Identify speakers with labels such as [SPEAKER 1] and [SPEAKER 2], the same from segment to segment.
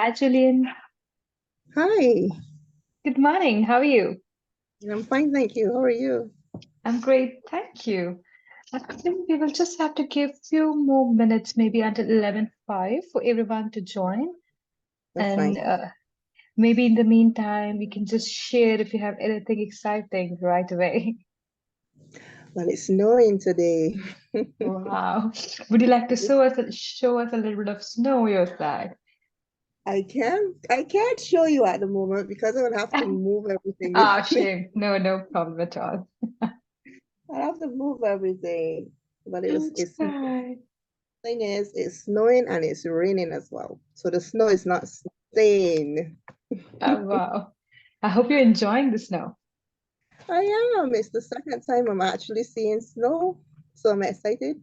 [SPEAKER 1] Hi, Julian.
[SPEAKER 2] Hi,
[SPEAKER 1] Good morning. How are you?
[SPEAKER 2] I'm fine, thank you. How are you?
[SPEAKER 1] I'm great, thank you. I think we will just have to give few more minutes, maybe until 11:05 for everyone to join.
[SPEAKER 2] That's
[SPEAKER 1] And
[SPEAKER 2] fine.
[SPEAKER 1] maybe in the meantime, we can just share if you have anything exciting right away.
[SPEAKER 2] Well, it's snowing today.
[SPEAKER 1] Wow. Would you like to show us a little bit of snow your side?
[SPEAKER 2] I can't show you at the moment because I would have to move everything with
[SPEAKER 1] Ah,
[SPEAKER 2] me.
[SPEAKER 1] shame. No, no problem at all.
[SPEAKER 2] I have to move everything. But
[SPEAKER 1] It's
[SPEAKER 2] it's
[SPEAKER 1] fine.
[SPEAKER 2] thing is it's snowing and it's raining as well. So the snow is not staying.
[SPEAKER 1] Oh, wow. I hope you're enjoying the snow.
[SPEAKER 2] I am. It's the second time I'm actually seeing snow. So I'm excited.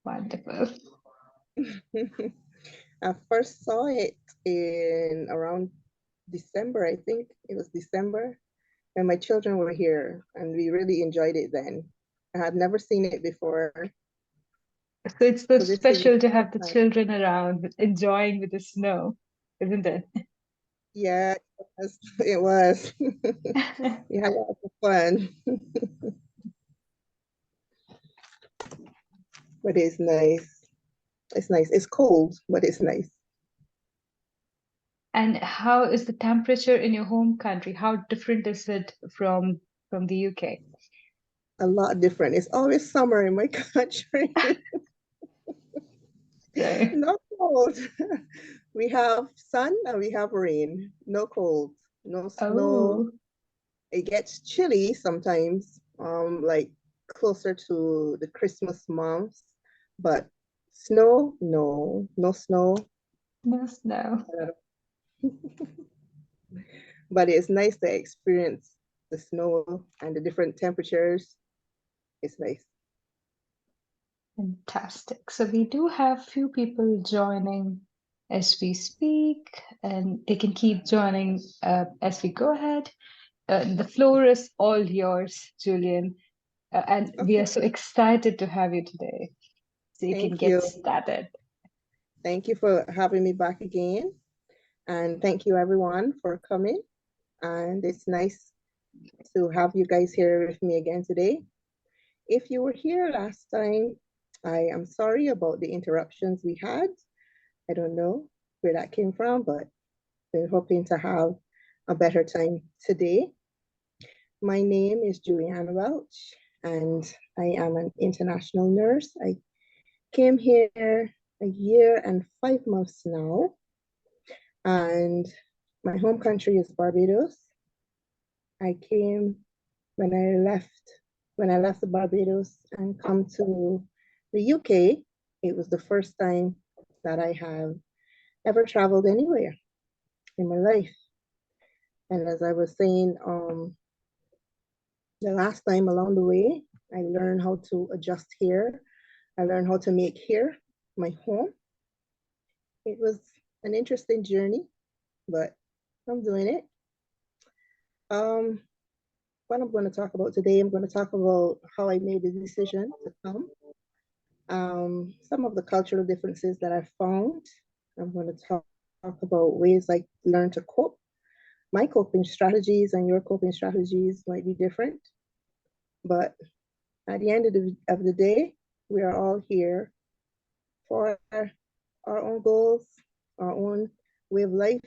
[SPEAKER 1] Wonderful.
[SPEAKER 2] I first saw it in around December, I think it was December, and my children were here, and we really enjoyed it then. I had never seen it before,
[SPEAKER 1] So it's so
[SPEAKER 2] so this is the
[SPEAKER 1] special to have
[SPEAKER 2] first
[SPEAKER 1] the
[SPEAKER 2] time.
[SPEAKER 1] children around enjoying with the snow, isn't it?
[SPEAKER 2] Yeah, it was. We had lots of fun, but it's nice. It's nice. It's cold, but it's nice.
[SPEAKER 1] And how is the temperature in your home country? How different is it from the UK?
[SPEAKER 2] A lot different. It's always summer in my country.
[SPEAKER 1] So,
[SPEAKER 2] Not cold. We have sun and we have rain. No cold, no snow.
[SPEAKER 1] oh,
[SPEAKER 2] It gets chilly sometimes, like closer to the Christmas months, but snow, no, no snow.
[SPEAKER 1] no snow.
[SPEAKER 2] But it's nice to experience the snow and the different temperatures. It's nice.
[SPEAKER 1] Fantastic. So we do have few people joining as we speak, and they can keep joining as we go ahead. The floor is all yours, Julian, and we are
[SPEAKER 2] Okay,
[SPEAKER 1] so excited to have you today. So you can
[SPEAKER 2] thank
[SPEAKER 1] get
[SPEAKER 2] you.
[SPEAKER 1] started.
[SPEAKER 2] Thank you for having me back again. And thank you everyone for coming. And it's nice to have you guys here with me again today. If you were here last time, I am sorry about the interruptions we had. I don't know where that came from, but we're hoping to have a better time today. My name is Juliann Welch, and I am an international nurse. I came here a year and 5 months now, and my home country is Barbados. I came when I left the Barbados and come to the UK. It was the first time that I have ever traveled anywhere in my life. And as I was saying, the last time along the way, I learned how to adjust here. I learned how to make here my home. It was an interesting journey, but I'm doing it. Um, what I'm going to talk about today, I'm going to talk about how I made the decision to come, some of the cultural differences that I found. I'm going to talk about ways I learned to cope. My coping strategies and your coping strategies might be different, but at the end of the day, we are all here for our own goals, our own way of life,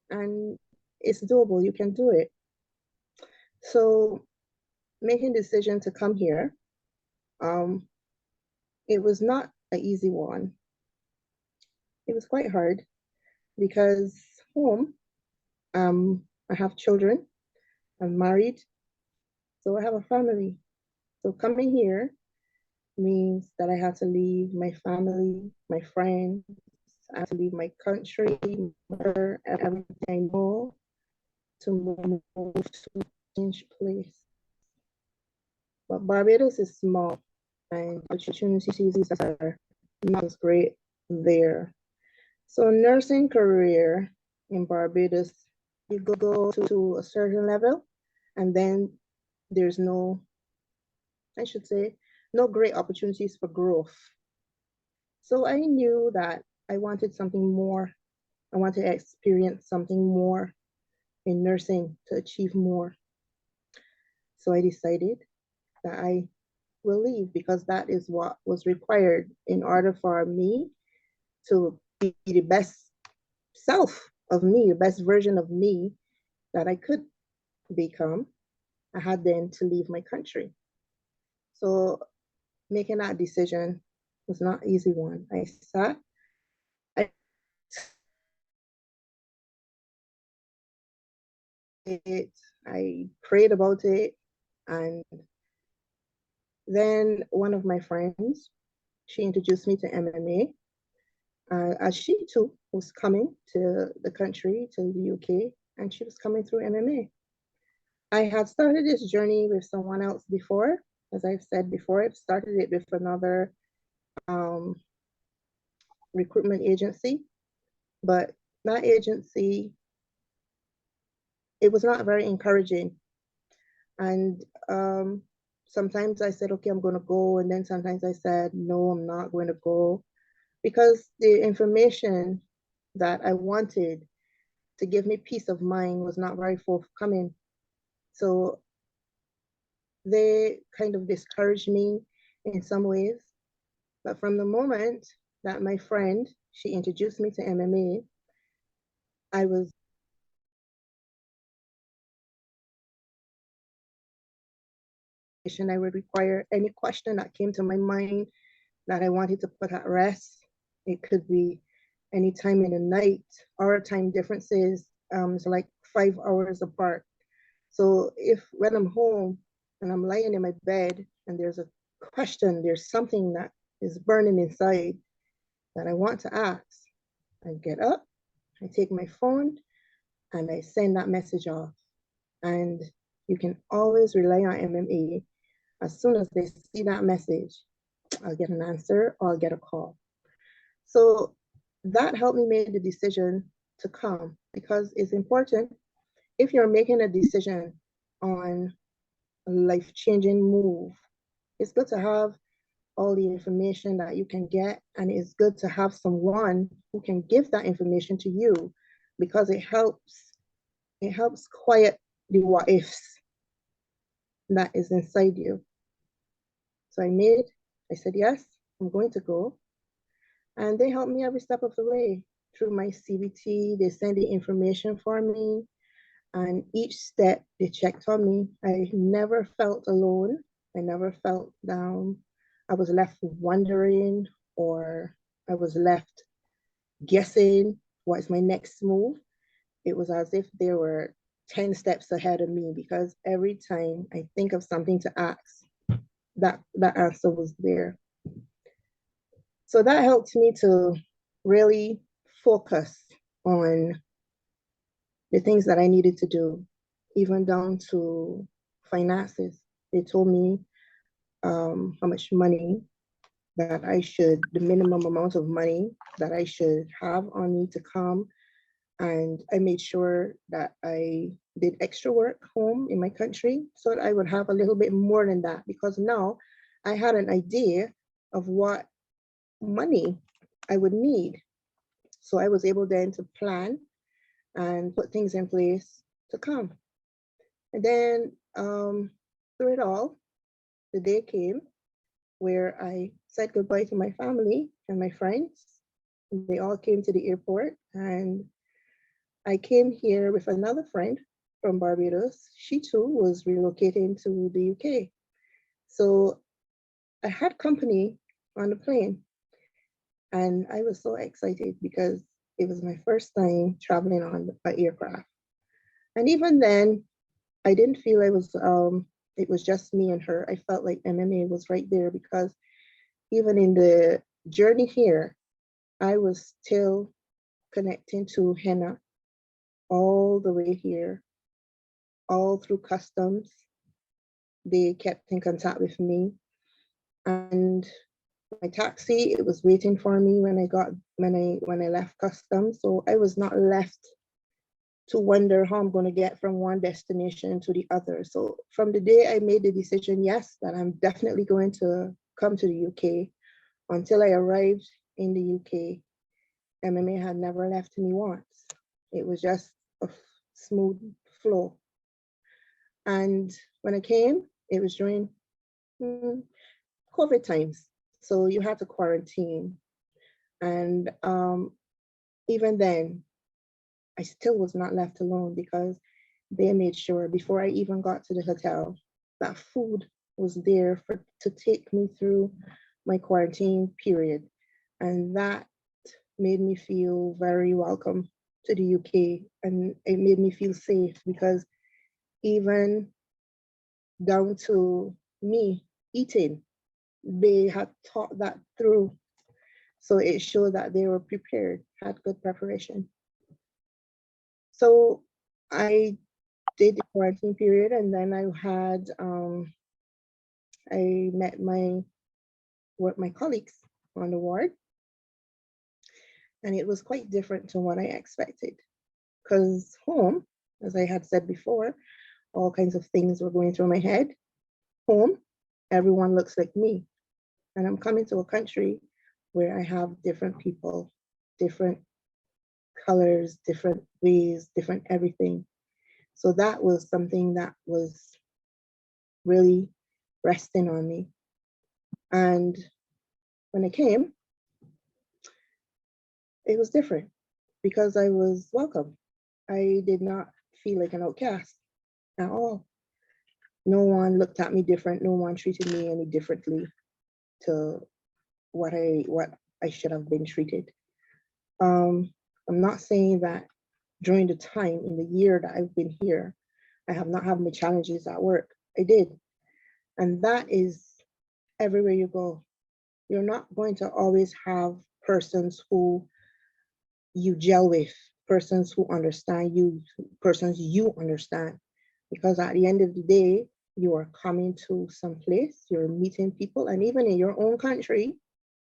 [SPEAKER 2] and it's doable. You can do it. So making the decision to come here, um, it was not an easy one. It was quite hard because home, I have children, I'm married, so I have a family. So coming here means that I have to leave my family, my friends, I have to leave my country, everything I know to move to a change place. But Barbados is small and opportunities are not as great there. So nursing career in Barbados, you go to a certain level and then there's no, I should say, no great opportunities for growth. So I knew that I wanted something more I want to experience something more in nursing to achieve more. So I decided that I will leave because that is what was required in order for me to be the best self of me, the best version of me that I could become. I had then to leave my country. So making that decision was not an easy one. I sat, I, I prayed about it, and then one of my friends, she introduced me to MMA, as she too was coming to the country, to the UK, and she was coming through MMA. I had started this journey with someone else before. As I've said before, I've started it with another um, recruitment agency, but that agency, it was not very encouraging. And sometimes I said, okay, I'm going to go. And then sometimes I said, no, I'm not going to go, because the information that I wanted to give me peace of mind was not very forthcoming. So they kind of discouraged me in some ways. But from the moment that my friend, she introduced me to MMA, I was I would require any question that came to my mind that I wanted to put at rest. It could be any time in the night. Our time differences is like 5 hours apart. So if when I'm home and I'm lying in my bed and there's a question, there's something that is burning inside that I want to ask, I get up, I take my phone, and I send that message off. And you can always rely on MMA. As soon as they see that message, I'll get an answer or I'll get a call. So that helped me make the decision to come, because it's important if you're making a decision on a life-changing move. It's good to have all the information that you can get, and it's good to have someone who can give that information to you, because it helps quiet the what ifs that is inside you. So I said, yes, I'm going to go. And they helped me every step of the way through my CBT. They sent the information for me. And each step they checked on me. I never felt alone. I never felt down. I was left wondering, or I was left guessing what's my next move. It was as if they were 10 steps ahead of me, because every time I think of something to ask, that answer was there. So that helped me to really focus on the things that I needed to do, even down to finances. They told me how much money that I should, the minimum amount of money that I should have on me to come. And I made sure that I did extra work home in my country so that I would have a little bit more than that, because now I had an idea of what money I would need. So I was able then to plan and put things in place to come. And then through it all, the day came where I said goodbye to my family and my friends. They all came to the airport, and I came here with another friend from Barbados. She too was relocating to the UK. So I had company on the plane, and I was so excited because it was my first time traveling on an aircraft. And even then, I didn't feel it was just me and her. I felt like MMA was right there, because even in the journey here, I was still connecting to Henna all the way here, all through customs. They kept in contact with me, and my taxi, it was waiting for me when I left customs. So I was not left to wonder how I'm going to get from one destination to the other. So from the day I made the decision, yes, that I'm definitely going to come to the UK, until I arrived in the UK, MMA had never left me once. It was just a smooth flow. And when I came, it was during mm, COVID times. So you had to quarantine. And even then, I still was not left alone because they made sure before I even got to the hotel that food was there for to take me through my quarantine period. And that made me feel very welcome to the UK, and it made me feel safe because even down to me eating, they had thought that through. So it showed that they were prepared, had good preparation. So I did the quarantine period, and then I met my colleagues on the ward, and it was quite different to what I expected. Because home, as I had said before, all kinds of things were going through my head. Home, everyone looks like me. And I'm coming to a country where I have different people, different colors, different ways, different everything. So that was something that was really resting on me. And when I came, it was different because I was welcome. I did not feel like an outcast at all. No one looked at me different. No one treated me any differently to what I should have been treated. Um, I'm not saying that during the time in the year that I've been here, I have not had my challenges at work. I did. And that is everywhere you go. You're not going to always have persons who you gel with, persons who understand you, persons you understand. Because at the end of the day, you are coming to some place, you're meeting people, and even in your own country,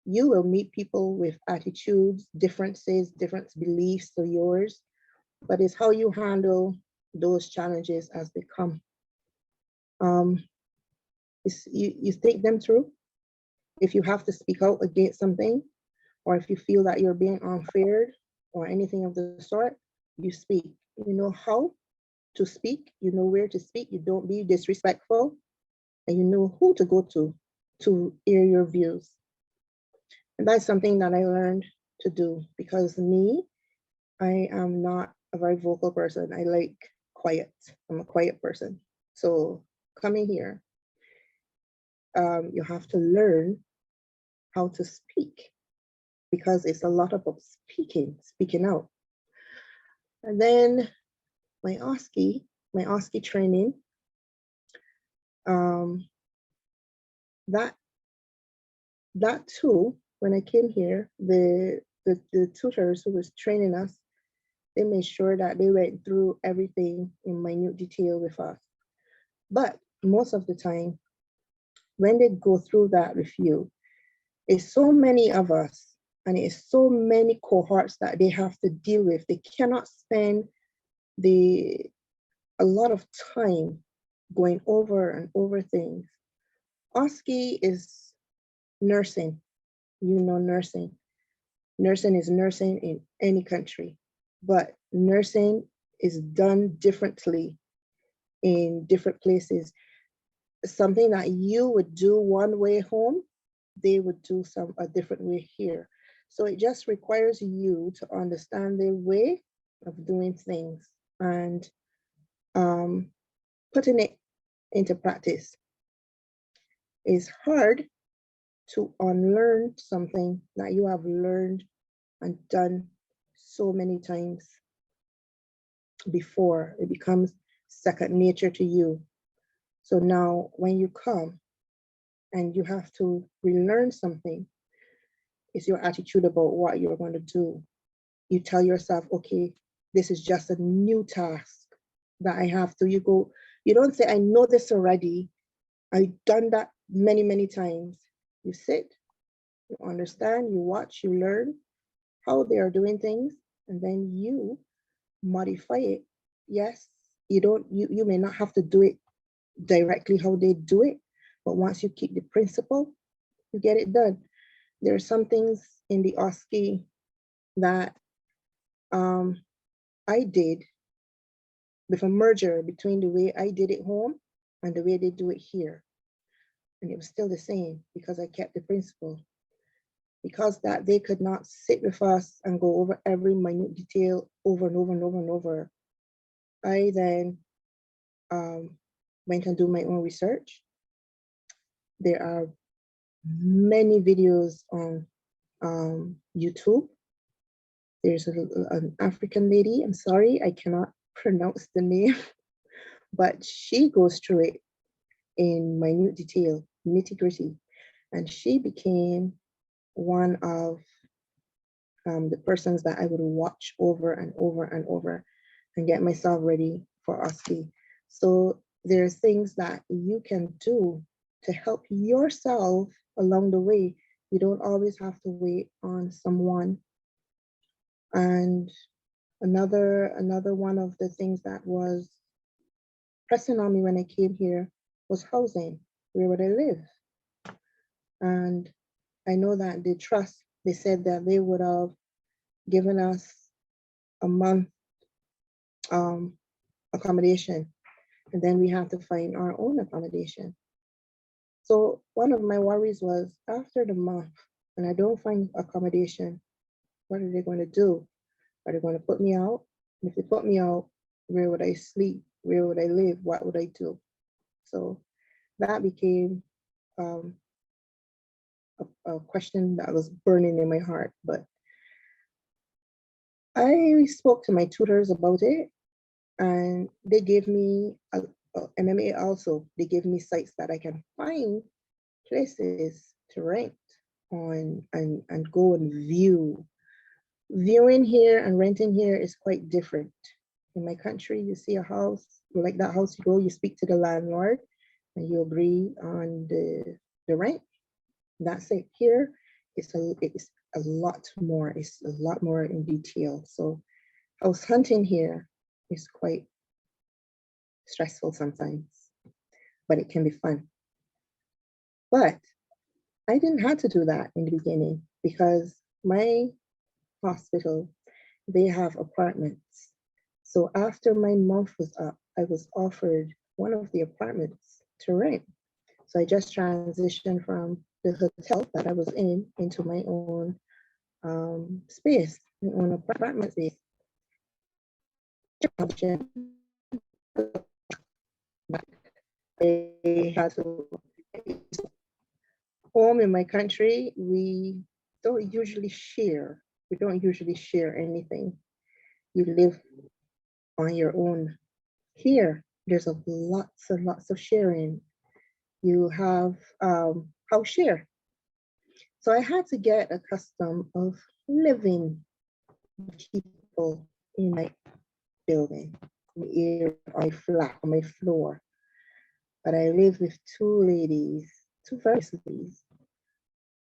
[SPEAKER 2] you will meet people with attitudes, differences, different beliefs to yours, but it's how you handle those challenges as they come. Um, you think them through. If you have to speak out against something, or if you feel that you're being unfair or anything of the sort, you speak. You know how to speak, you know where to speak, you don't be disrespectful, and you know who to go to hear your views. And that's something that I learned to do because me, I am not a very vocal person. I like quiet. I'm a quiet person. So coming here, you have to learn how to speak because it's a lot about speaking out. And then my OSCE training, um, that that too, when I came here, the tutors who was training us, they made sure that they went through everything in minute detail with us. But most of the time, when they go through that review, it's so many of us and it's so many cohorts that they have to deal with. They cannot spend the a lot of time going over and over things. OSCE is nursing. You know nursing. Nursing is nursing in any country, but nursing is done differently in different places. Something that you would do one way home, they would do a different way here. So it just requires you to understand their way of doing things and um, putting it into practice. It's hard to unlearn something that you have learned and done so many times before. It becomes second nature to you. So now when you come and you have to relearn something, it's your attitude about what you're going to do. You tell yourself, okay, this is just a new task that I have to. You don't say, I know this already. I've done that many, many times. You sit, you understand, you watch, you learn how they are doing things, and then you modify it. Yes, you may not have to do it directly how they do it, but once you keep the principle, you get it done. There are some things in the OSCE that I did, with a merger between the way I did it home and the way they do it here. And it was still the same because I kept the principle. Because that they could not sit with us and go over every minute detail over and over and over and over, I then went and do my own research. There are many videos on YouTube. There's an African lady, I'm sorry, I cannot pronounce the name, but she goes through it in minute detail, nitty gritty. And she became one of the persons that I would watch over and over and over and get myself ready for OSCE. So there's things that you can do to help yourself along the way. You don't always have to wait on someone. And another one of the things that was pressing on me when I came here was housing. Where would I live? And I know that the trust, they said that they would have given us a month accommodation, and then we have to find our own accommodation. So one of my worries was after the month and I don't find accommodation, what are they going to do? Are they going to put me out? And if they put me out, where would I sleep? Where would I live? What would I do? So that became a question that was burning in my heart. But I spoke to my tutors about it, and they gave me MMA also. They gave me sites that I can find places to rent on and go and view. Viewing here and renting here is quite different. In my country, you see a house, you like that house, you go, you speak to the landlord and you agree on the rent. That's it. Here, it's a lot more. It's a lot more in detail. So house hunting here is quite stressful sometimes, but it can be fun. But I didn't have to do that in the beginning because my hospital, they have apartments. So after my month was up, I was offered one of the apartments to rent. So I just transitioned from the hotel that I was in into my own space, my own apartment space. I had to home in my country, we don't usually share. We don't usually share anything. You live on your own. Here, there's a lots and lots of sharing. You have house share. So I had to get accustomed of living with people in my building, on my flat, on my floor. But I live with two ladies, two very ladies.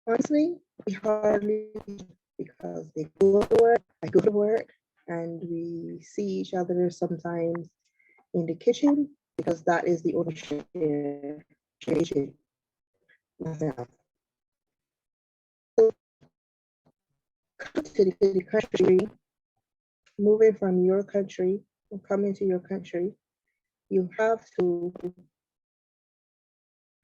[SPEAKER 2] Honestly, we hardly because they go to work, I go to work, and we see each other sometimes in the kitchen because that is the only share kitchen. So come to the country, moving from your country and coming to your country, you have to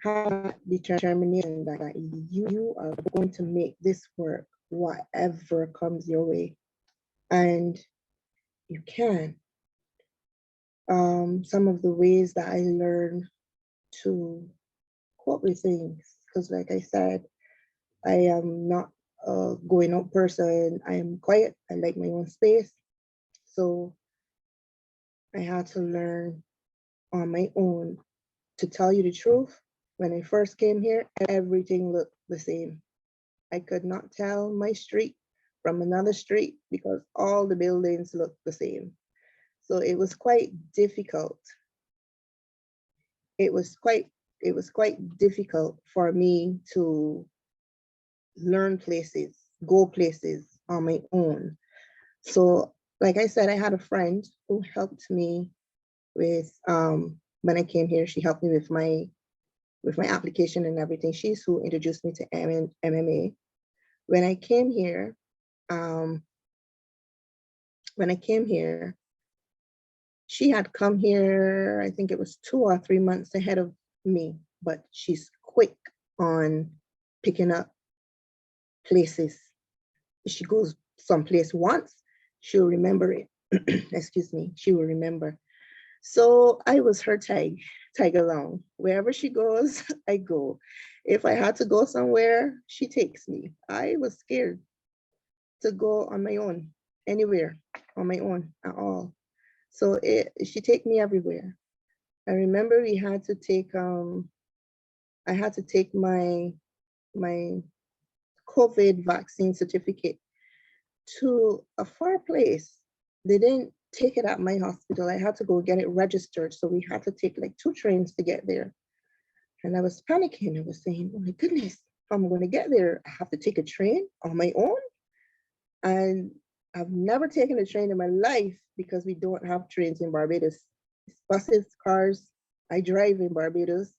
[SPEAKER 2] have determination that you are going to make this work, whatever comes your way. And you can. Some of the ways that I learned to cope with things, because like I said, I am not a going out person. I am quiet. I like my own space. So I had to learn on my own. To tell you the truth, when I first came here, everything looked the same. I could not tell my street from another street because all the buildings looked the same. So it was quite difficult. It was quite difficult for me to learn places, go places on my own. So like I said, I had a friend who helped me with when I came here. She helped me with my application and everything. She's who introduced me to MMA. When I came here, She had come here, I think it was 2 or 3 months ahead of me, but she's quick on picking up places. If she goes someplace once, she'll remember it. Excuse me, she will remember. So I was her tag along. Wherever she goes, I go. If I had to go somewhere, she takes me. I was scared to go on my own, anywhere on my own at all. So she take me everywhere. I remember we had to take I had to take my COVID vaccine certificate to a far place. They didn't take it at my hospital. I had to go get it registered. So we had to take like 2 trains to get there. And I was panicking. I was saying, oh my goodness, how am I going to get there? I have to take a train on my own. And I've never taken a train in my life because we don't have trains in Barbados. It's buses, cars. I drive in Barbados.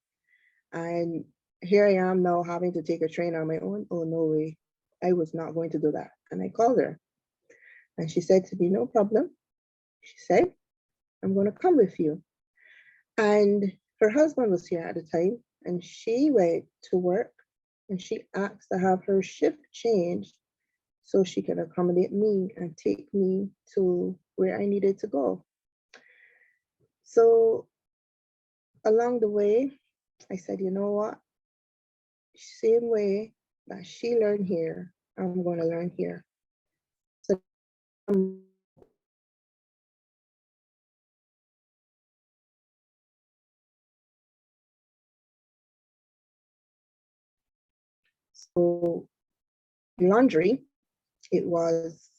[SPEAKER 2] And here I am now having to take a train on my own. Oh, no way. I was not going to do that. And I called her. And she said to me, no problem. She said, I'm going to come with you. And her husband was here at the time. And she went to work and she asked to have her shift changed so she could accommodate me and take me to where I needed to go. So along the way, I said, you know what? Same way that she learned here, I'm going to learn here. So so laundry, it was,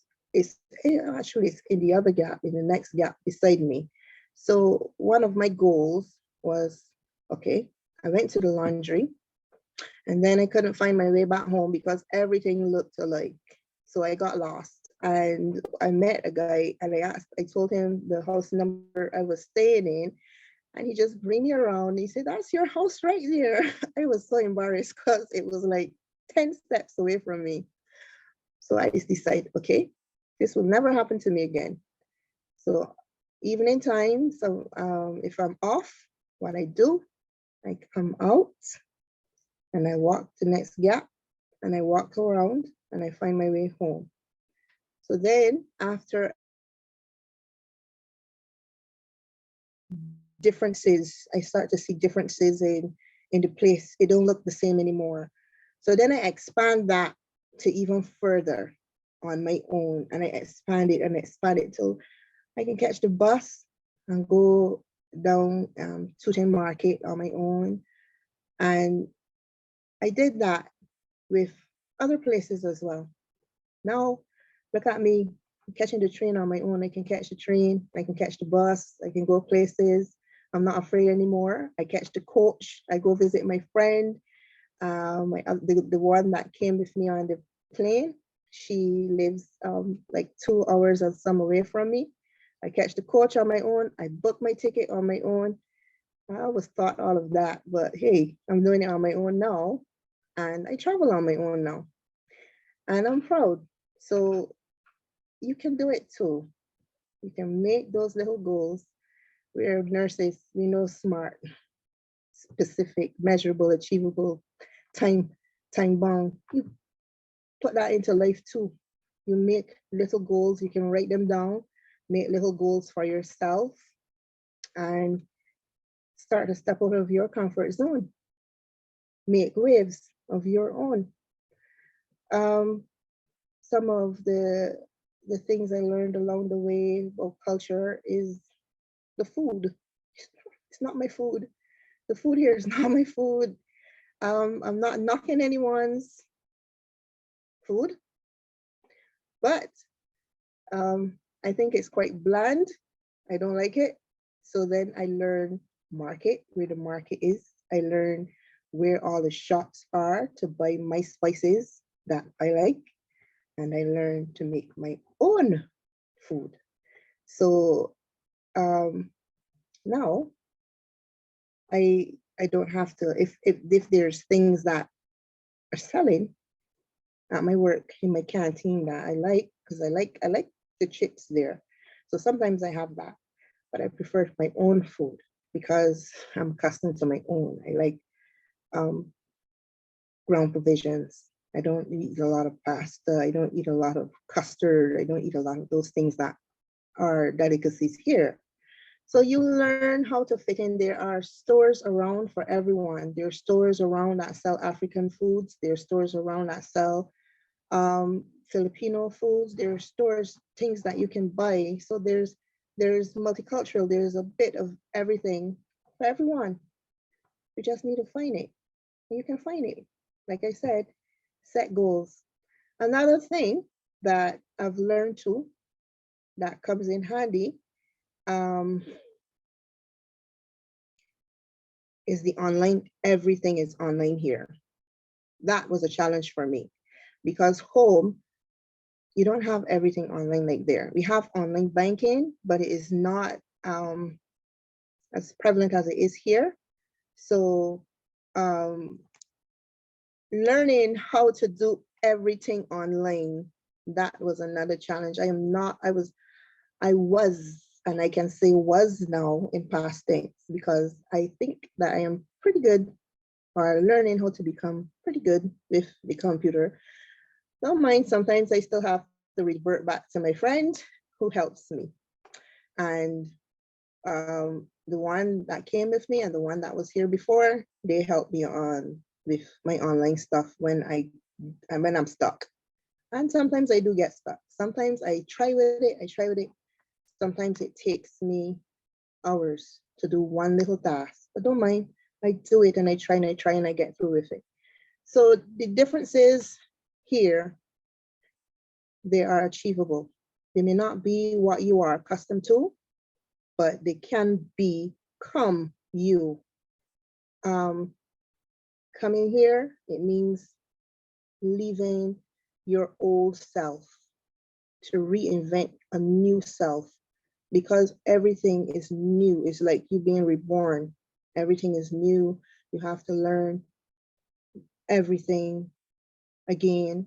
[SPEAKER 2] actually it's in the other gap, in the next gap beside me. So one of my goals was, okay, I went to the laundry and then I couldn't find my way back home because everything looked alike. So I got lost and I met a guy and I told him the house number I was staying in. And he just bring me around. He said, that's your house right there. I was so embarrassed because it was like 10 steps away from me. So I just decided, okay, this will never happen to me again. So evening time, so if I'm off, what I do, I come out and I walk the next gap and I walk around and I find my way home. So then after differences, I start to see differences in the place. It don't look the same anymore. So then I expand that to even further on my own, and I expand it till I can catch the bus and go down to the market on my own. And I did that with other places as well. Now, look at me catching the train on my own. I can catch the train, I can catch the bus, I can go places. I'm not afraid anymore. I catch the coach, I go visit my friend, the one that came with me on the plane. She lives like 2 hours or some away from me. I catch the coach on my own. I book my ticket on my own. I always thought all of that, but hey, I'm doing it on my own now. And I travel on my own now. And I'm proud. So you can do it too. You can make those little goals. We're nurses, we know smart, specific, measurable, achievable, time, time bound. You put that into life too. You make little goals, you can write them down, make little goals for yourself, and start to step out of your comfort zone. Make waves of your own. Some of the things I learned along the way of culture is the food. It's not my food. The food here is not my food. I'm not knocking anyone's food, but I think it's quite bland. I don't like it. So then I learn market, where the market is. I learn where all the shops are to buy my spices that I like. And I learn to make my own food. So now I don't have to, if there's things that are selling at my work in my canteen that I like, because I like the chips there. So sometimes I have that. but I prefer my own food because I'm accustomed to my own. I like um, ground provisions. I don't eat a lot of pasta. I don't eat a lot of custard. I don't eat a lot of those things that are delicacies here. So you learn how to fit in. There are stores around for everyone. There are stores around that sell African foods. There are stores around that sell Filipino foods. There are stores, things that you can buy. So there's multicultural. There's a bit of everything for everyone. You just need to find it. And you can find it. Like I said, set goals. Another thing that I've learned too that comes in handy um, is the online. Everything is online here. That was a challenge for me because home, you don't have everything online like there. We have online banking, but it is not as prevalent as it is here. So learning how to do everything online, that was another challenge. I was, and I can say was now in past tense because I think that I am pretty good or learning how to become pretty good with the computer. Don't mind, sometimes I still have to revert back to my friend who helps me. And the one that came with me and the one that was here before, they helped me on with my online stuff when I'm stuck. And sometimes I do get stuck. Sometimes I try with it, Sometimes it takes me hours to do one little task. But don't mind, I do it and I try and I try and I get through with it. So the difference is here, they are achievable. They may not be what you are accustomed to, but they can become you. Um, Coming here, it means leaving your old self to reinvent a new self because everything is new. It's like you being reborn. Everything is new. You have to learn everything again.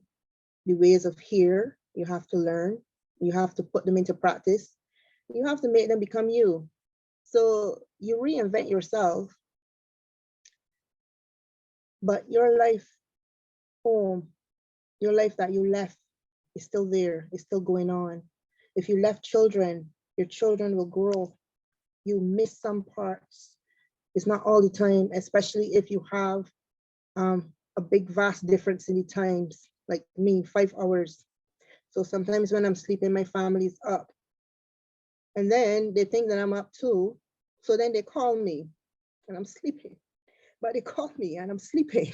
[SPEAKER 2] The ways of here, you have to learn. You have to put them into practice. You have to make them become you. So you reinvent yourself, but your life home, your life that you left is still there, it's still going on. If you left children, your children will grow. You miss some parts. It's not all the time, especially if you have a big vast difference in the times, like me, 5 hours. So sometimes when I'm sleeping, my family's up. And then they think that I'm up too. So then they call me and I'm sleeping. But they call me and I'm sleeping.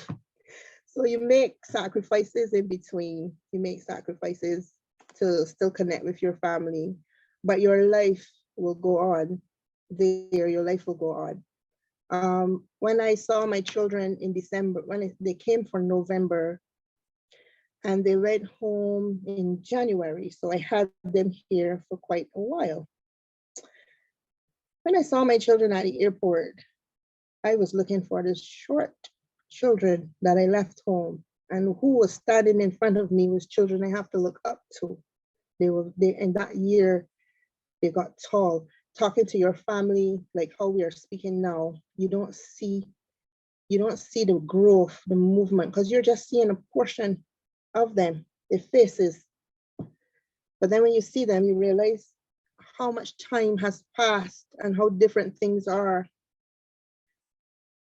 [SPEAKER 2] So you make sacrifices in between. You make sacrifices to still connect with your family, but your life will go on there. Your life will go on. When I saw my children in December, they came for November and they went home in January. So I had them here for quite a while. When I saw my children at the airport, I was looking for the short children that I left home, and who was standing in front of me was children I have to look up to. They in that year, they got tall. Talking to your family, like how we are speaking now, you don't see the growth, the movement, because you're just seeing a portion of them, their faces. But then when you see them, you realize how much time has passed and how different things are.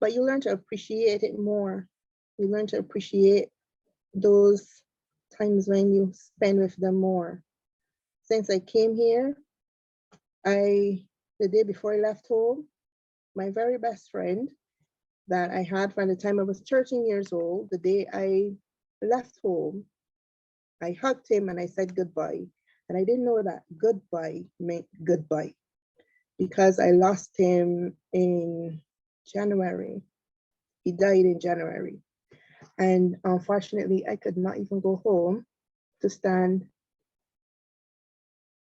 [SPEAKER 2] But you learn to appreciate it more. You learn to appreciate those times when you spend with them more. Since I came here, the day before I left home, my very best friend that I had from the time I was 13 years old, the day I left home, I hugged him and I said goodbye. And I didn't know that goodbye meant goodbye because I lost him in January. He died in January. And unfortunately, I could not even go home to stand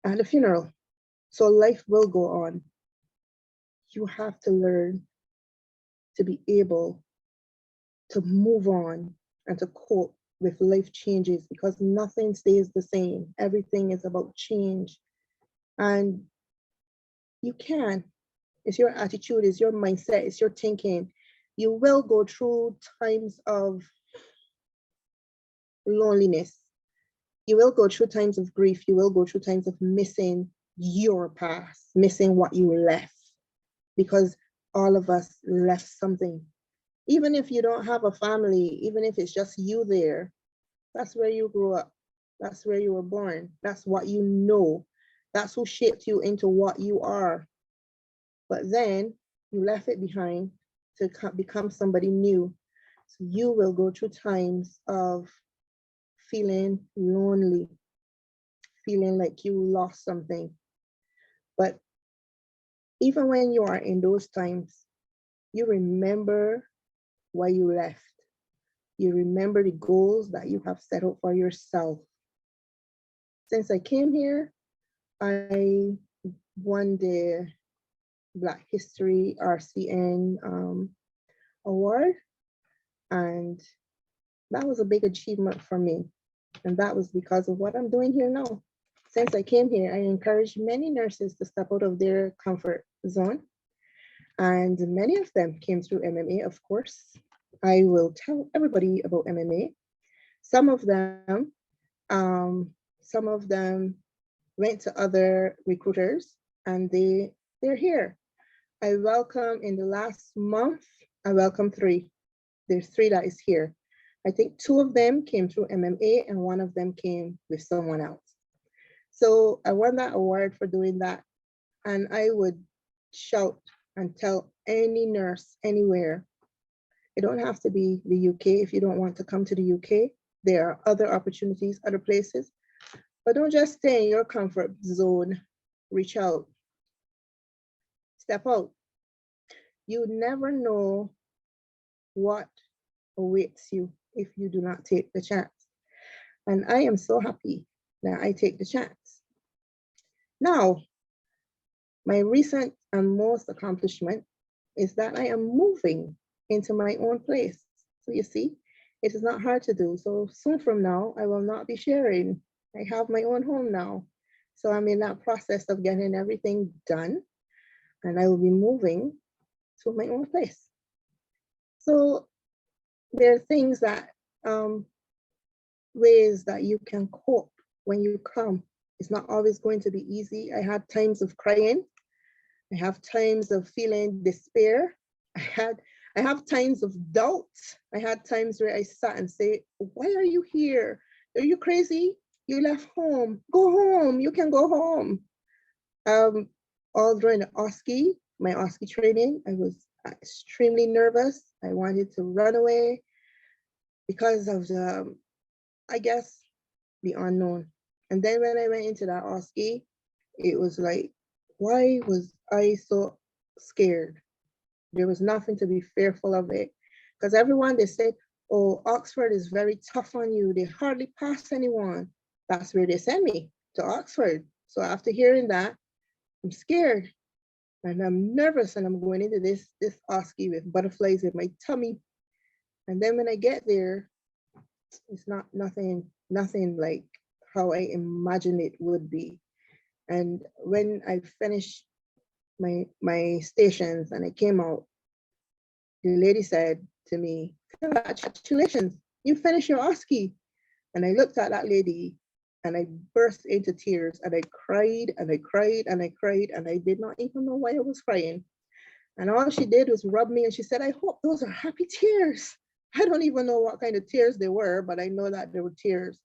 [SPEAKER 2] at the funeral. So life will go on. You have to learn to be able to move on and to cope with life changes because nothing stays the same. Everything is about change. And You can. It's your attitude, it's your mindset, it's your thinking. You will go through times of loneliness. You will go through times of grief. You will go through times of missing your past, missing what you left, because all of us left something. Even if you don't have a family, even if it's just you there, that's where you grew up. That's where you were born. That's what you know. That's who shaped you into what you are. But then you left it behind to become somebody new. So you will go through times of feeling lonely, feeling like you lost something. But even when you are in those times, you remember why you left. You remember the goals that you have set out for yourself. Since I came here, I won the Black History RCN award, and that was a big achievement for me. And that was because of what I'm doing here now. Since I came here, I encourage many nurses to step out of their comfort zone. And many of them came through MMA, of course. I will tell everybody about MMA. Some of them, some of them went to other recruiters, and they're here. I welcome in the last month, I welcome 3. There's 3 that is here. I think 2 of them came through MMA and 1 of them came with someone else. So I won that award for doing that. And I would shout and tell any nurse anywhere, it don't have to be the UK. If you don't want to come to the UK, there are other opportunities, other places. But don't just stay in your comfort zone. Reach out. Step out. You never know what awaits you if you do not take the chance. And I am so happy that I take the chance. Now, my recent and most accomplishment is that I am moving into my own place. So you see, it is not hard to do. So soon from now, I will not be sharing. I have my own home now. So I'm in that process of getting everything done, and I will be moving to my own place. So there are things that, ways that you can cope when you come. It's not always going to be easy. I had times of crying. I have times of feeling despair. I have times of doubt. I had times where I sat and say, why are you here? Are you crazy? You left home. Go home. You can go home. All during the OSCE, my OSCE training, I was extremely nervous. I wanted to run away because of the, I guess, the unknown. And then when I went into that OSCE, it was like, why was I so scared? There was nothing to be fearful of it. Because everyone, they said, oh, Oxford is very tough on you. They hardly pass anyone. That's where they sent me, to Oxford. So after hearing that, I'm scared and I'm nervous, and I'm going into this OSCE with butterflies in my tummy. And then when I get there, it's nothing like how I imagined it would be. And when I finished my stations and I came out, the lady said to me, congratulations, you finished your OSCE. And I looked at that lady and I burst into tears, and I cried and I cried and I cried, and I did not even know why I was crying. And all she did was rub me, and she said, I hope those are happy tears. I don't even know what kind of tears they were, but I know that they were tears.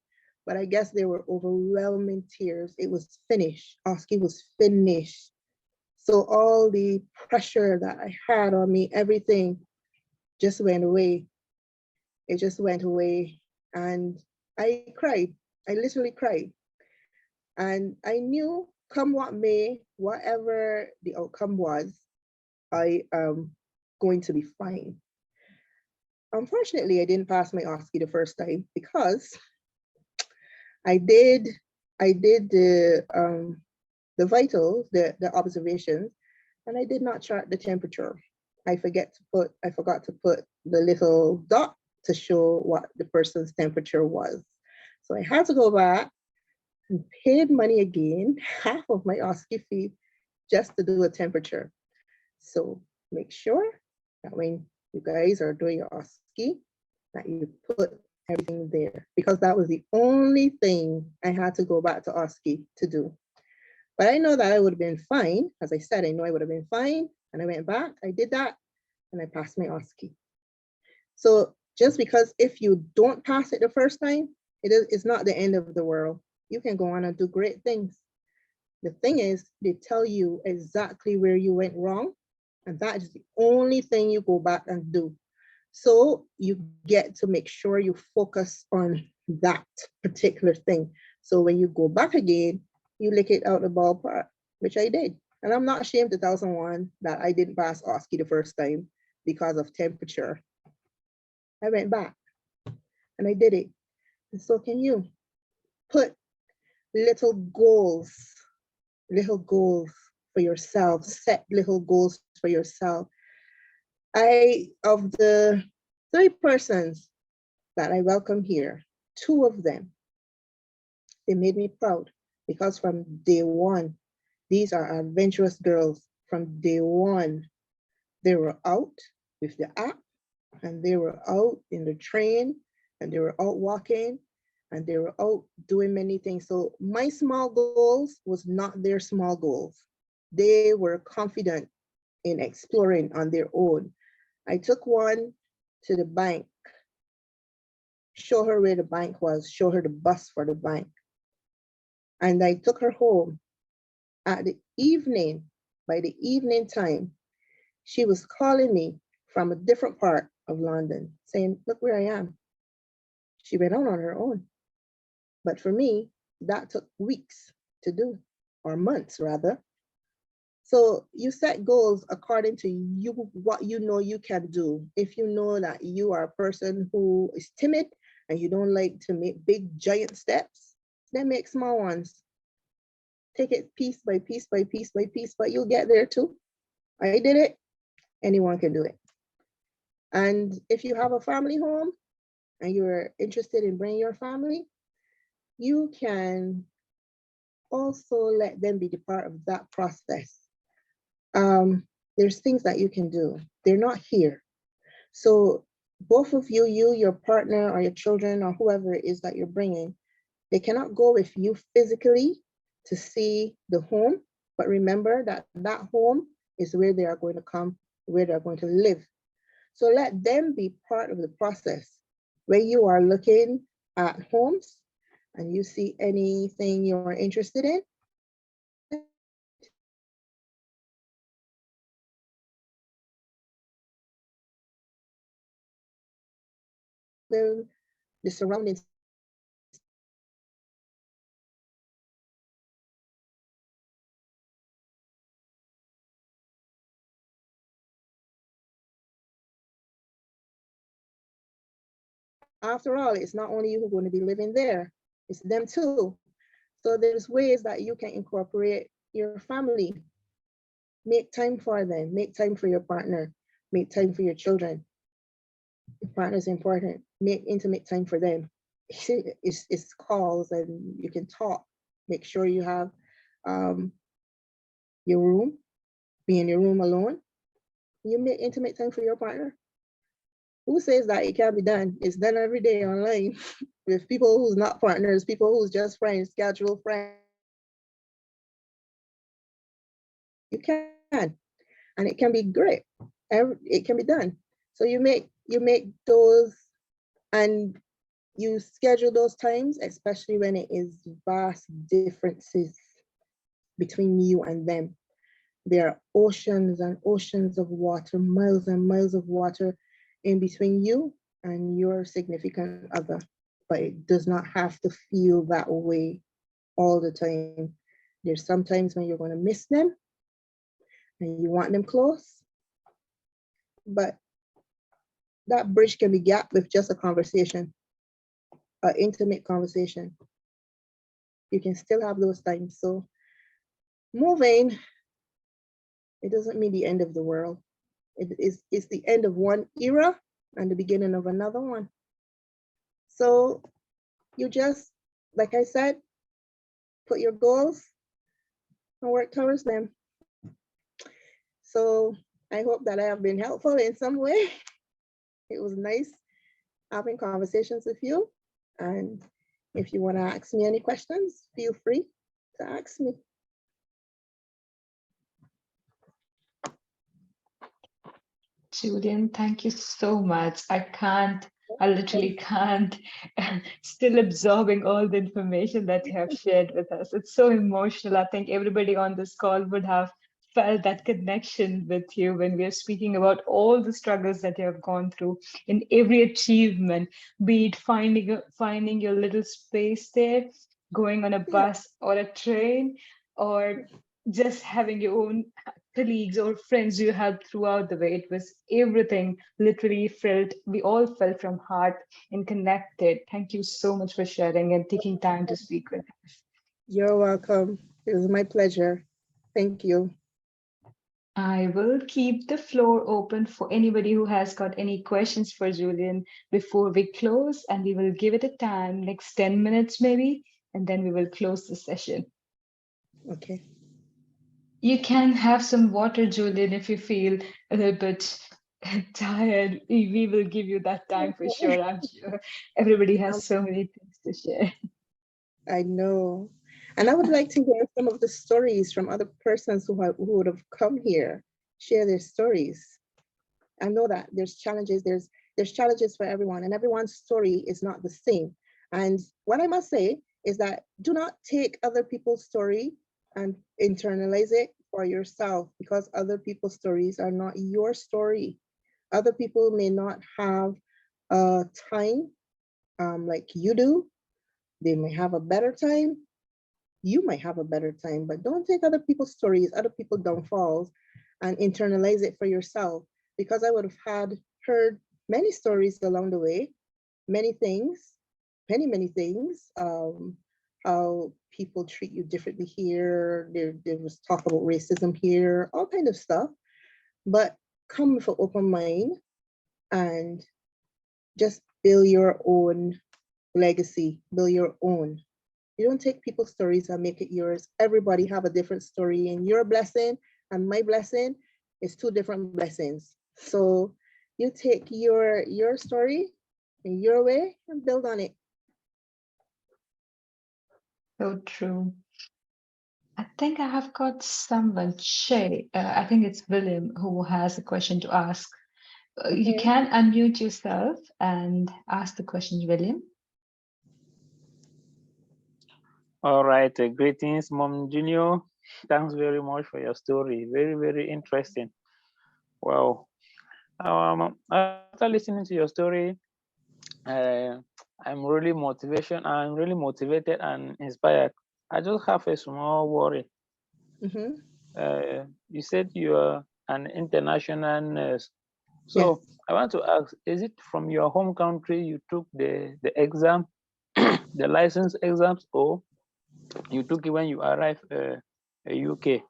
[SPEAKER 2] But I guess they were overwhelming tears. It was finished. OSCE was finished. So all the pressure that I had on me, everything just went away. It just went away. And I cried. I literally cried. And I knew, come what may, whatever the outcome was, I am going to be fine. Unfortunately, I didn't pass my OSCE the first time because I did the vitals, the observations, and I did not chart the temperature. I forgot to put the little dot to show what the person's temperature was. So I had to go back and paid money again, half of my OSCE fee, just to do a temperature. So make sure that when you guys are doing your OSCE, that you put everything there, because that was the only thing I had to go back to OSCE to do. But I know that I would have been fine. As I said, I know I would have been fine. And I went back, I did that, and I passed my OSCE. So just because if you don't pass it the first time, it's not the end of the world. You can go on and do great things. The thing is, they tell you exactly where you went wrong, and that is the only thing you go back and do. So you get to make sure you focus on that particular thing. So when you go back again, you lick it out the ballpark, which I did. And I'm not ashamed to tell someone that I didn't pass OSCE the first time because of temperature. I went back and I did it. And so can you. Put little goals for yourself, set little goals for yourself. Of the 3 persons that I welcome here, 2 of them, they made me proud, because from day one, these are adventurous girls. From day one, they were out with the app, and they were out in the train, and they were out walking, and they were out doing many things. So my small goals was not their small goals. They were confident in exploring on their own. I took one to the bank, show her where the bank was, show her the bus for the bank. And I took her home. At the evening, by the evening time, she was calling me from a different part of London saying, look where I am. She went out on her own. But for me, that took weeks to do, or months rather. So you set goals according to you, what you know you can do. If you know that you are a person who is timid and you don't like to make big giant steps, then make small ones. Take it piece by piece by piece by piece, but you'll get there too. I did it. Anyone can do it. And if you have a family home and you're interested in bringing your family, you can also let them be the part of that process. There's things that you can do. They're not here. So both of you, your partner or your children or whoever it is that you're bringing, they cannot go with you physically to see the home, but remember that that home is where they are going to come, where they're going to live. So let them be part of the process. When you are looking at homes and you see anything you're interested in, the surroundings. After all, it's not only you who are going to be living there, it's them too. So there's ways that you can incorporate your family. Make time for them, make time for your partner, make time for your children. Your partner is important. Make intimate time for them. It's calls and you can talk. Make sure you have your room, be in your room alone. You make intimate time for your partner. Who says that it can't be done? It's done every day online with people who's not partners, people who's just friends, casual friends. You can, and it can be great. It can be done. So you make those, and you schedule those times, especially when it is vast differences between you and them. There are oceans and oceans of water, miles and miles of water in between you and your significant other. But it does not have to feel that way all the time. There's sometimes when you're going to miss them and you want them close, but that bridge can be gapped with just a conversation, an intimate conversation. You can still have those times. So moving, it doesn't mean the end of the world. It's the end of one era and the beginning of another one. So you just, like I said, put your goals and work towards them. So I hope that I have been helpful in some way. It was nice having conversations with you. And if you want to ask me any questions, feel free to ask me.
[SPEAKER 1] Julian, thank you so much. I literally can't, still absorbing all the information that you have shared with us. It's so emotional. I think everybody on this call would have felt that connection with you when we are speaking about all the struggles that you have gone through in every achievement, be it finding your little space there, going on a
[SPEAKER 2] Yeah.
[SPEAKER 1] bus or a train, or just having your own colleagues or friends you helped throughout the way. It was everything literally felt, we all felt from heart and connected. Thank you so much for sharing and taking time to speak with us.
[SPEAKER 2] You're welcome. It was my pleasure. Thank you.
[SPEAKER 1] I will keep the floor open for anybody who has got any questions for Julian before we close, and we will give it a time, next 10 minutes maybe, and then we will close the session.
[SPEAKER 2] Okay.
[SPEAKER 1] You can have some water, Julian, if you feel a little bit tired. We will give you that time for sure. I'm sure everybody has
[SPEAKER 2] Um,
[SPEAKER 1] so many things to share.
[SPEAKER 2] I know. And I would like to hear some of the stories from other persons who would have come here, share their stories. I know that there's challenges for everyone, and everyone's story is not the same. And what I must say is that do not take other people's story and internalize it for yourself, because other people's stories are not your story. Other people may not have time like you do. They may have a better time. You might have a better time, but don't take other people's stories, other people's downfalls, and internalize it for yourself. Because I would have heard many stories along the way, many things, many things. How people treat you differently here. There was talk about racism here, all kind of stuff. But come with an open mind and just build your own legacy, build your own. You don't take people's stories and make it yours. Everybody have a different story, and your blessing and my blessing is two different blessings. So you take your story in your way and build on it.
[SPEAKER 1] So true. I think I have got someone, Shay. I think it's William who has a question to ask. You
[SPEAKER 2] Okay.
[SPEAKER 1] can unmute yourself and ask the question, William.
[SPEAKER 3] All right, greetings, Mom Junior. Thanks very much for your story. Very, very interesting. Wow. After listening to your story, uh, I'm really motivated and inspired. I just have a small worry.
[SPEAKER 2] Mm-hmm.
[SPEAKER 3] You said you are an international nurse.
[SPEAKER 2] Yes.
[SPEAKER 3] So I want to ask, is it from your home country you took the exam, the license exams, or you took it when you arrived UK?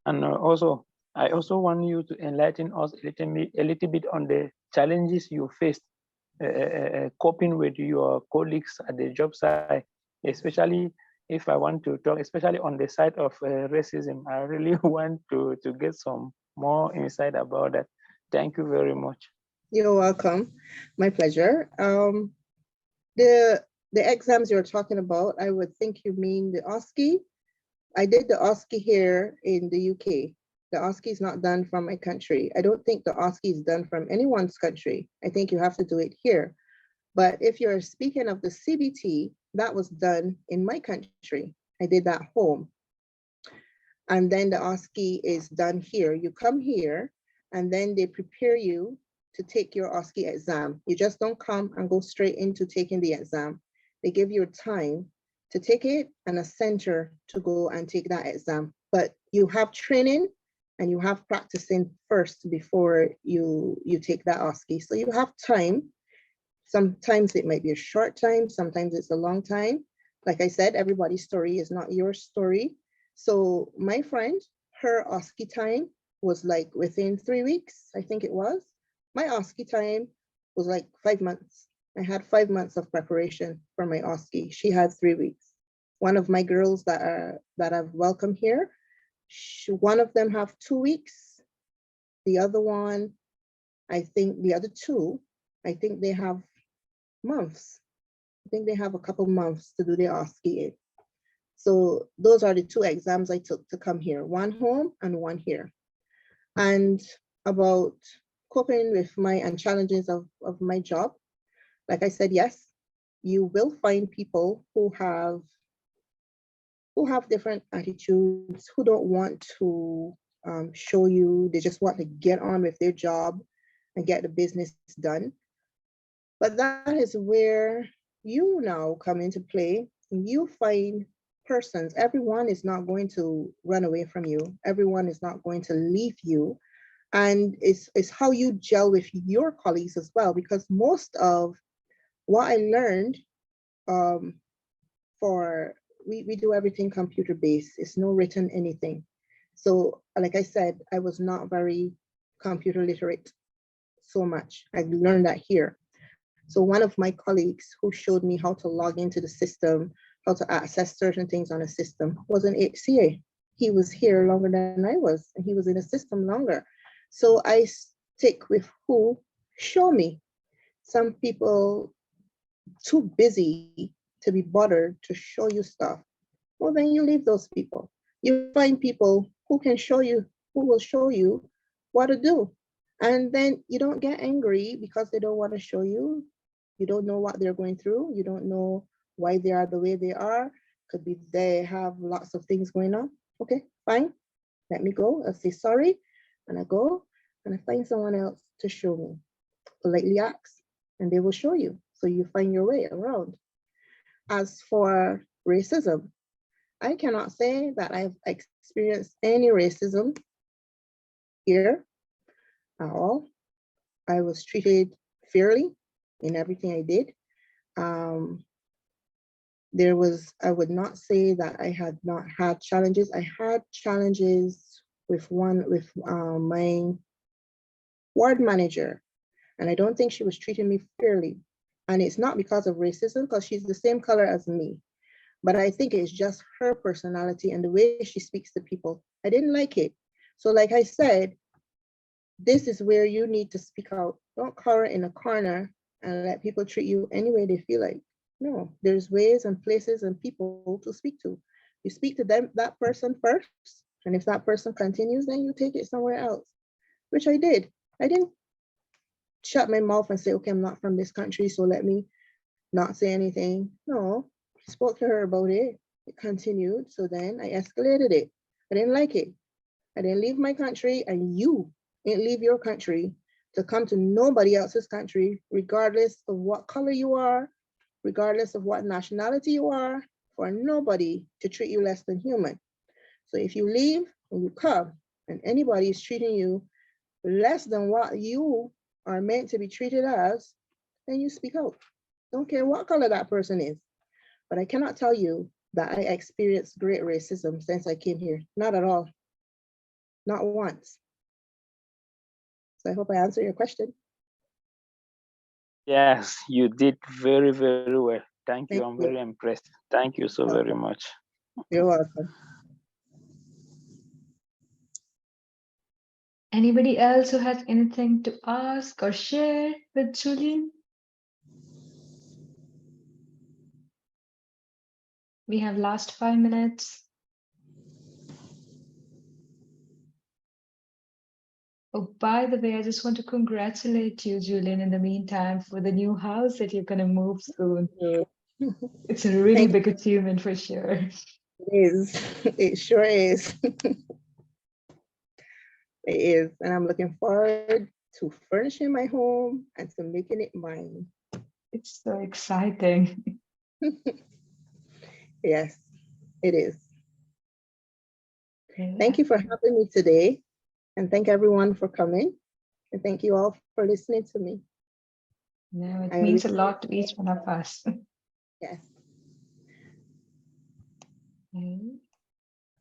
[SPEAKER 3] And also, I also want you to enlighten us a little bit on the challenges you faced coping with your colleagues at the job site, especially if I want to talk, especially on the side of racism. I really want to get some more insight about that. Thank you very much.
[SPEAKER 2] You're welcome. My pleasure. The the exams you're talking about, I would think you mean the OSCE. I did the OSCE here in the UK. The OSCE is not done from my country. I don't think the OSCE is done from anyone's country. I think you have to do it here. But if you're speaking of the CBT, that was done in my country. I did that home. And then the OSCE is done here. You come here and then they prepare you to take your OSCE exam. You just don't come and go straight into taking the exam. They give you time to take it and a center to go and take that exam. But you have training and you have practicing first before you take that OSCE. So you have time. Sometimes it might be a short time, sometimes it's a long time. Like I said, everybody's story is not your story. So my friend, her OSCE time was like within 3 weeks, I think it was. My OSCE time was like 5 months. I had 5 months of preparation for my OSCE. She had 3 weeks. One of my girls that I've welcomed here, one of them have 2 weeks The other one, I think the other two, I think they have months. I think they have a couple months to do their OSCE. So those are the two exams I took to come here, one home and one here. And about coping with my and challenges of my job, like I said, yes, you will find people who have different attitudes, who don't want to show you, they just want to get on with their job and get the business done. But that is where you now come into play. You find persons. Everyone is not going to run away from you. Everyone is not going to leave you. And it's how you gel with your colleagues as well, because most of what I learned we do everything computer based. It's no written anything. So like I said, I was not very computer literate so much. I learned that here. So one of my colleagues who showed me how to log into the system, how to access certain things on a system, was an HCA. He was here longer than I was, and he was in the system longer. So I stick with who show me. Some people too busy to be bothered to show you stuff. Well, then you leave those people. You find people who can show you, who will show you what to do. And then you don't get angry because they don't want to show you. You don't know what they're going through. You don't know why they are the way they are. Could be they have lots of things going on. Okay, fine. Let me go. I'll say sorry. And I go and I find someone else to show me. Politely ask, and they will show you. So you find your way around. As for racism, I cannot say that I've experienced any racism here at all. I was treated fairly in everything I did. I would not say that I had not had challenges. I had challenges with my ward manager, and I don't think she was treating me fairly. And it's not because of racism, because she's the same color as me. But I think it's just her personality and the way she speaks to people. I didn't like it. So like I said, this is where you need to speak out. Don't cower in a corner and let people treat you any way they feel like. No, there's ways and places and people to speak to. You speak to that person first, and if that person continues, then you take it somewhere else, which I did. I didn't shut my mouth and say, okay, I'm not from this country, so let me not say anything. No, I spoke to her about it. It continued, so then I escalated it. I didn't like it. I didn't leave my country, and you didn't leave your country to come to nobody else's country, regardless of what color you are, regardless of what nationality you are, for nobody to treat you less than human. So if you leave and you come, and anybody is treating you less than what you are meant to be treated as, then you speak out. Don't care what color that person is. But I cannot tell you that I experienced great racism since I came here. Not at all. Not once. So I hope I answered your question.
[SPEAKER 3] Yes, you did very, very well. Thank you. I'm very impressed. Thank you so very much.
[SPEAKER 2] You're welcome.
[SPEAKER 1] Anybody else who has anything to ask or share with Juliann? We have last 5 minutes. Oh, by the way, I just want to congratulate you, Juliann, in the meantime, for the new house that you're going to move soon. It's a really big achievement for sure.
[SPEAKER 2] It is. It sure is. It is. And I'm looking forward to furnishing my home and to making it mine.
[SPEAKER 1] It's so exciting.
[SPEAKER 2] Yes, it is.
[SPEAKER 1] Yeah.
[SPEAKER 2] Thank you for having me today. And thank everyone for coming. And thank you all for listening to me.
[SPEAKER 1] No, it means a lot to each one of us.
[SPEAKER 2] Yes.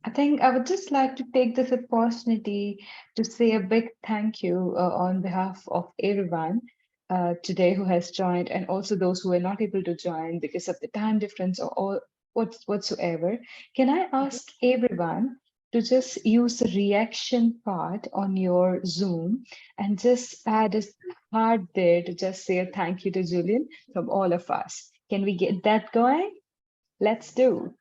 [SPEAKER 1] I think I would just like to take this opportunity to say a big thank you on behalf of everyone today who has joined, and also those who were not able to join because of the time difference or whatsoever. Can I ask everyone to just use the reaction part on your Zoom and just add a heart there to just say a thank you to Julian from all of us. Can we get that going? Let's do.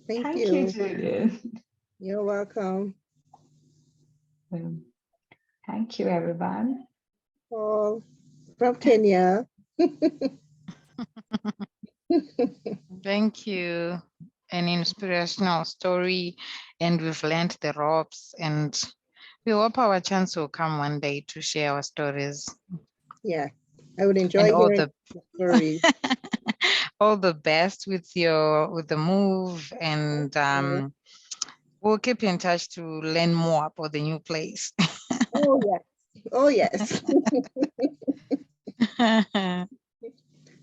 [SPEAKER 2] Thank
[SPEAKER 1] Thank you,
[SPEAKER 2] you.
[SPEAKER 1] Julian.
[SPEAKER 2] You're welcome.
[SPEAKER 1] Thank you, everyone.
[SPEAKER 2] Paul from Kenya.
[SPEAKER 4] Thank you. An inspirational story, and we've learned the ropes, and we hope our chance will come one day to share our stories.
[SPEAKER 2] Yeah, I would enjoy
[SPEAKER 4] And all
[SPEAKER 2] hearing
[SPEAKER 4] the
[SPEAKER 2] the stories.
[SPEAKER 4] all the best with the move, and we'll keep in touch to learn more about the new place.
[SPEAKER 2] Oh yes. Oh yes.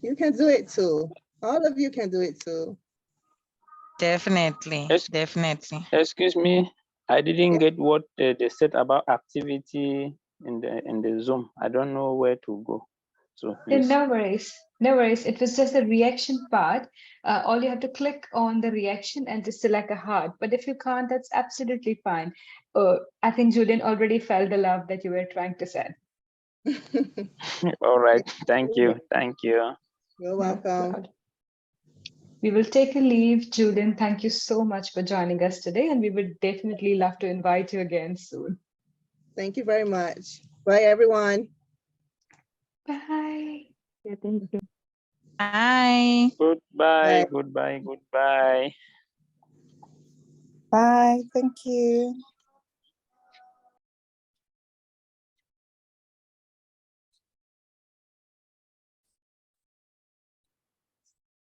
[SPEAKER 2] You can do it too. All of you can do it too.
[SPEAKER 4] Definitely,
[SPEAKER 3] Ex-
[SPEAKER 4] definitely.
[SPEAKER 3] Excuse me, I didn't
[SPEAKER 2] Yeah.
[SPEAKER 3] get what they said about activity in the Zoom. I don't know where to go. So please.
[SPEAKER 1] No worries. No worries. It was just the reaction part. All you have to click on the reaction and just select a heart. But if you can't, that's absolutely fine. I think Julian already felt the love that you were trying to send.
[SPEAKER 3] All right. Thank you. Thank you.
[SPEAKER 2] You're
[SPEAKER 1] No
[SPEAKER 2] welcome.
[SPEAKER 1] problem. We will take a leave. Julian, thank you so much for joining us today, and we would definitely love to invite you again soon.
[SPEAKER 2] Thank you very much. Bye, everyone.
[SPEAKER 1] Bye.
[SPEAKER 5] Yeah, thank you.
[SPEAKER 4] Bye.
[SPEAKER 3] Goodbye.
[SPEAKER 2] Bye.
[SPEAKER 3] Goodbye. Goodbye.
[SPEAKER 6] Bye. Thank you.